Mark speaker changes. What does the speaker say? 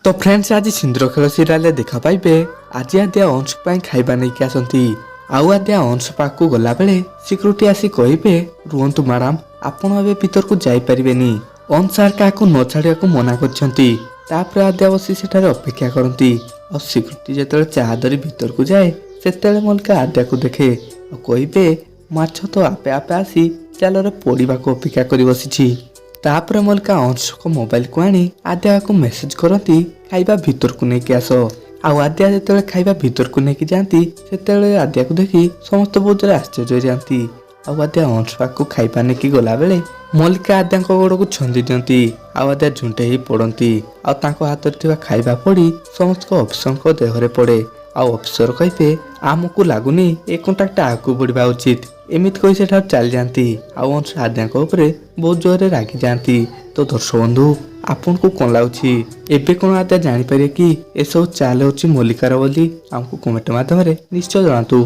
Speaker 1: तो फ्रेंड्स आज सिंदूर खेल सीरियल देखा पाइबे आज आद्या अंश खाइबा नहीं कि आसंती आउ आद्या अंश पाक गला बेले सिक्यूरिटी आसी कहिबे रुहंतु मैडम आपण एबे भीतर को जाई परिबेनी अंश सार काको न छाड़िया को मना करछंती तापर आद्या बसी सेठारे अपेक्षा करंती और सिक्यूरिटी जेतले चाह धरी भीतर को जाए सेतेले मल्लिका आद्या को देखे और कहिबे माछ तो आपे आपे आसी चालरे पड़िबा को अपेक्षा करी बसिछि। तापर मल्लिका अंश को मोबाइल को आनी आद्या को मेसेज करती खाइबा भीतर को लेकिन आस आउ आद्या जो खाइबा भीतर को लेकिन जाती से आद्या को देखी समस्त बहुत जोर आश्चर्य जाती आउ आद्या अंश पाक खाइबा नेकी गला बेले मल्लिका आद्या गोड़ को छंदी दियंती आउ आद्या झुंटे ही पड़ती आउ हाथ में खाइबा पड़ी समस्त अफिसर देहरे पड़े आउ अफिसर कहे आमको लगुनि ए कंट्राक्ट आगू बढ़ा उचित एमती कही से चली जाती आउ अंश आद्या बहुत जोर रागि जाती। तो दर्शक बंधु आपन को कौन लगुच एबे कौन आद्या जापर कि एसबू चाल हूँ मल्लिकार बोली आमको कमेंट माध्यम निश्चय जनातु।